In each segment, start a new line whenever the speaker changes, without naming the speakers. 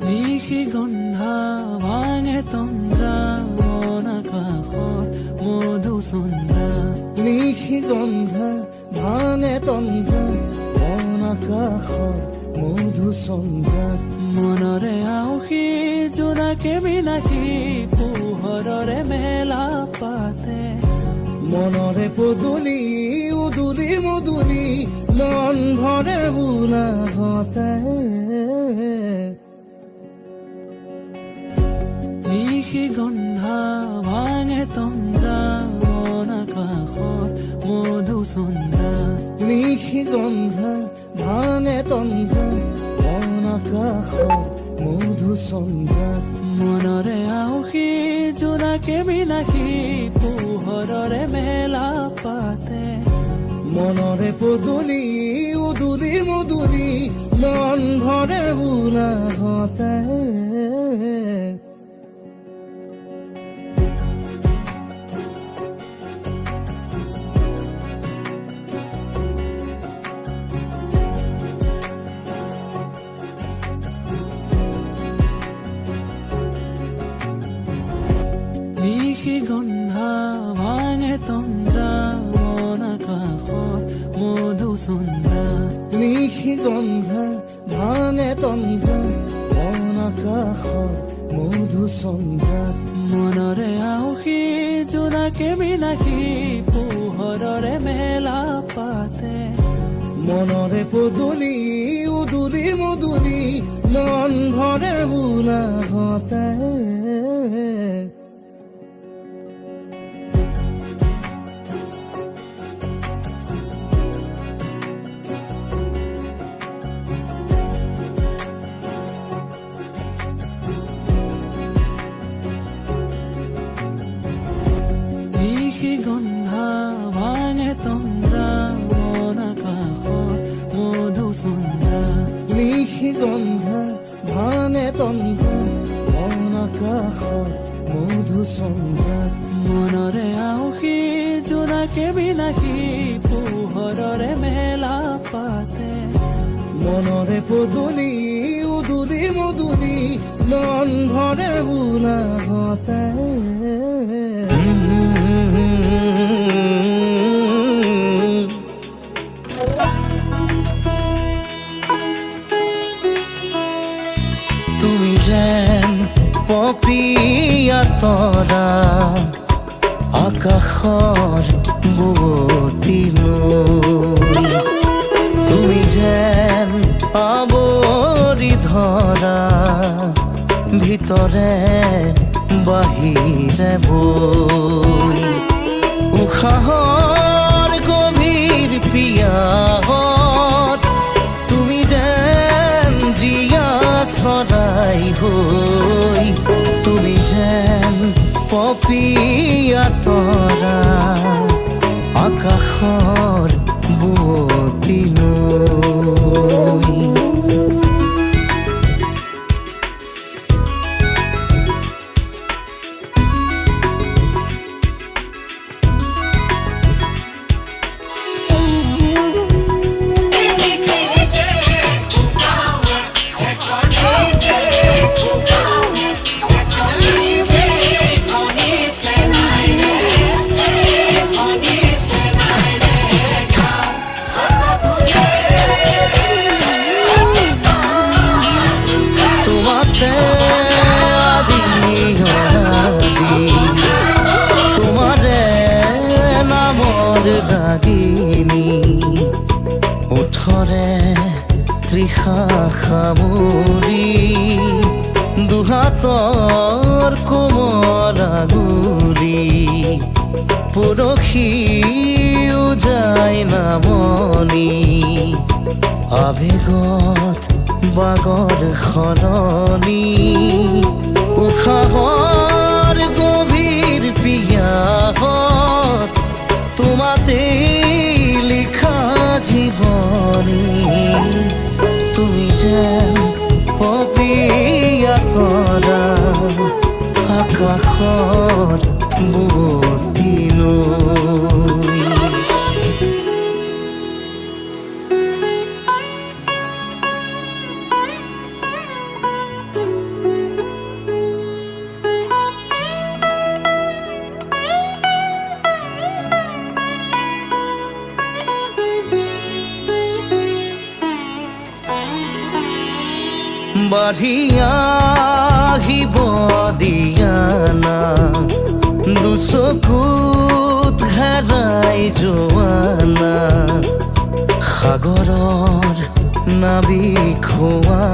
নিশি গন্ধা ভাঙে তন্দ্ৰা মন আকাশত মধুচন্দ্ৰা
নিশি গন্ধা ভাঙে তন্দ্ৰা মন আকাশত মধুচন্দ্ৰা
মনৰে আউসী জোনাকে বিলাসী পোহৰৰে মেলা পাতে
মনৰে পদূলি উদুলি মধুলি মন ভৰে বোলাহতে
নিশি গন্ধা ভাঙে তন্দ্ৰা মন আকাশত মধুচন্দ্ৰা
নিশি গন্ধা ভাঙে তন্দ্ৰা মন আকাশত মধুচন্দ্ৰা
মনৰে আউসী জোনাকে বিলাসী পোহৰৰে মেলা পাতে
মনৰে পদূলি উদুলি মধুলি মন ভৰে বোলাহতে
নিশি গন্ধা ভাঙে তন্দ্ৰা মন আকাশত মধুচন্দ্ৰা
নিশি গন্ধা ভাঙে তন্দ্ৰা মন আকাশত মধুচন্দ্ৰা
মনৰে আউসী জোনাকে বিলাসী পোহৰৰে মেলা পাতে
মনৰে পদূলি উদুলি মধুলি মন ভৰে বোলাহতে
নিশি গন্ধা ভাঙে তন্দ্ৰা মন আকাশত মধুচন্দ্ৰা
নিশি গন্ধা ভাঙে তন্দ্ৰা মন আকাশত মধুচন্দ্ৰা
মনৰে আউসী জোনাকে বিলাসী পোহৰৰে মেলা পাতে
মনৰে পদূলি উদুলি মধুলি মন ভৰে বোলাহতে তুমি যেন পপীয়া তৰা আকাশৰ বুৱতীলৈ তুমি যেন আৱৰি ধৰা ভিতৰে বাহিৰে বৈ উশাহৰ গভীৰ পিয়াহত তুমি যেন জীয়া চৰাই হৈ তুমি যেন পপীয়া তৰা আকাশৰ বুৱতীলৈ ৰাগিনী ওঠৰে তৃষা সামৰি দুহাতৰ কোমল আঙুলি পৰশি উজাই নামনি আবেগত বাগৰ সলনি উশাহৰ গভীৰ পিয়াহত তোমাতে লিখা জীবনী তুমি যেন পপীয়া তৰা আকাশত বুৱতীলৈ বাঢ়ি আহিব দিয়া না দুচকুত হেৰাই যোৱা না সাগৰৰ নাবিক হোৱা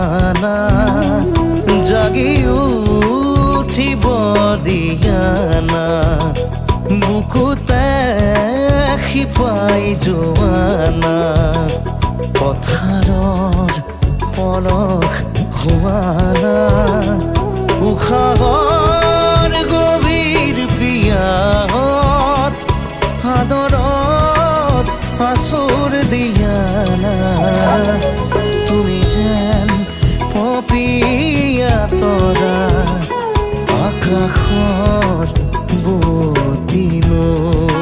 না জাগি উঠিব দিয়া না বুকুতে শিপাই যোৱা না পথাৰৰ পলস হোৱা না উশাহৰ গভীৰ পিয়াহত আদৰত আচুৰ দিয়া না তুমি যেন পপীয়া তৰা আকাশৰ বুৱতী নৈ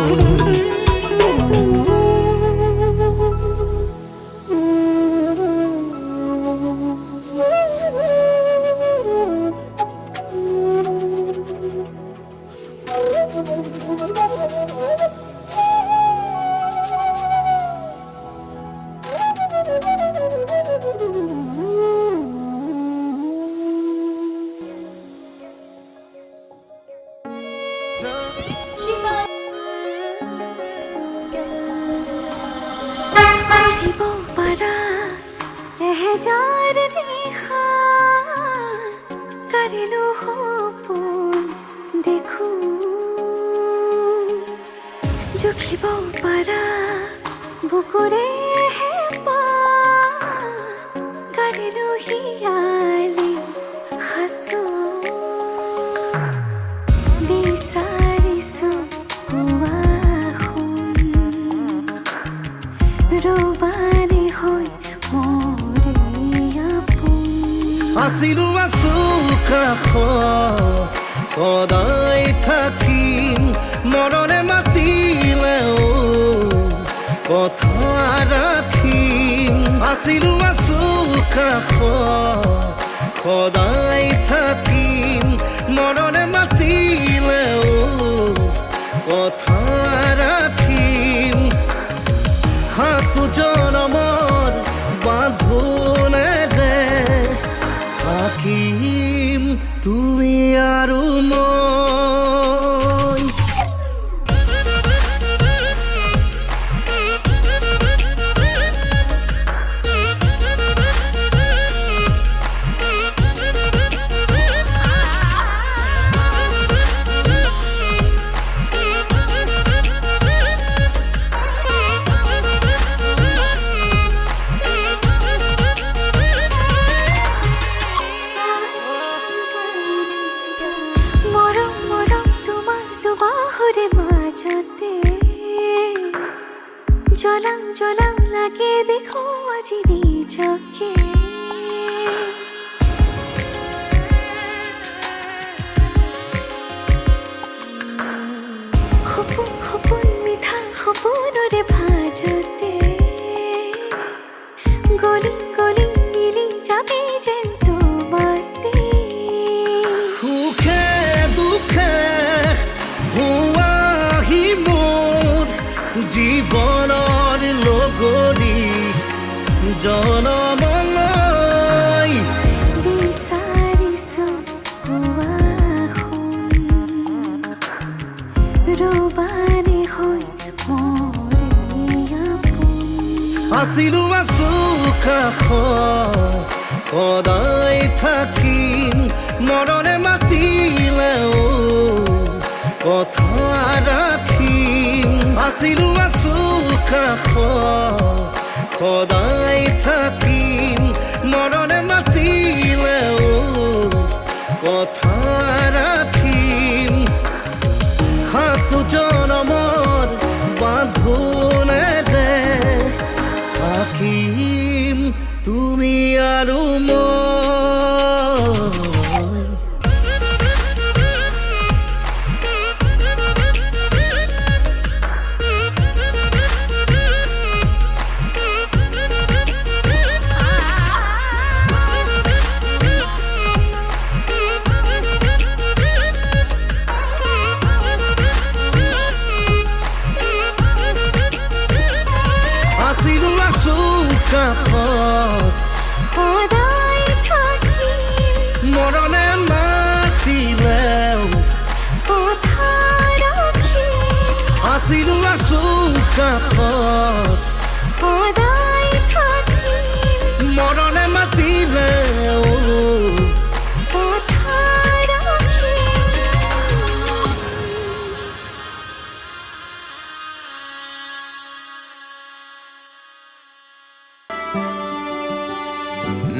দিব পাৰা এহেজাৰ নিশা কাঢ়িলো সপোন দেখো জুখিব পাৰা বুকুৰে হেঁপাহ কাঢ়িলো হিয়ালি সাঁচো বিচাৰিছো ৰবানী হৈ মৰে আপোন
আছিলো আছো কাষত সদায় থাকিম মৰণে মাতিলেও কথা ৰাখিম আছিলো আছো কাষত সদায় থাকিম মৰণে মাতিলেও কথা ৰাখিম সাতো জনমৰ বাঁধোনেৰে থাকিম তুমি আৰু মই
জ্বলাও জ্বলাও লাগে দেখো আজি নিজকে সপোন সপোন মিঠা সপোনৰে ভাজতে গলি গলি মিলি যাবে যেন তোমাতে
সুখে দুখে হোৱাহি মোৰ জীৱনৰ লগৰী জনমলৈ
বিচাৰিছো ৰবানী হৈ মৰে আপোন
আছিলো আছো কাষত সদায় থাকিম মৰণে মাতিলেও কথা ৰাখিম আছিলো আছো কাষত সদায় থাকিম মৰণে মাতিলেও কথা ৰাখিম সাতো জনমৰ বাঁধোনেৰে থাকিম তুমি আৰু মই কাষত
সদায়
কাষত
সদায় থাকিম
মৰণে মাতিলে
কথা ৰাখিম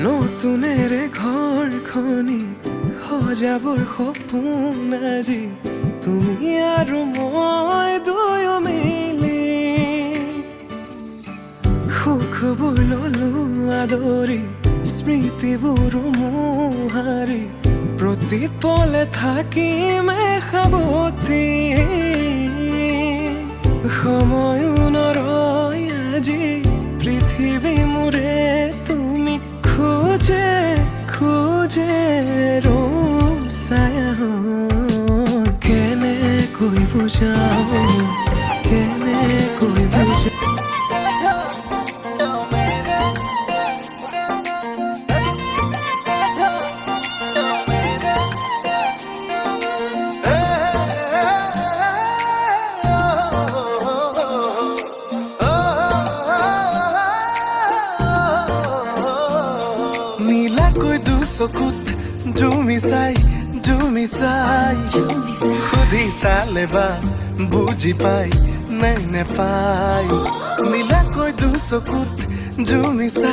নতুনেৰে ঘৰখনি সজাবৰ সপোন আজি তুমি আৰু মই দুয়ো মিলি সুখবোৰ ললো আদৰি স্মৃতিবোৰ মোহাৰি প্ৰতি পলে থাকিম সাৱতি সময়ো নৰয় আজি পৃথিৱী মোৰে তুমি খোজে খোজে ৰচায়া কেনেকৈ বুজাও কেনেকৈ বুজাও নীলাকৈ দুচকুত জুমি চাই সুধি চালে বা বুজি পাই নে নেপাই নীলাকৈ দুচকুত জুমি চাই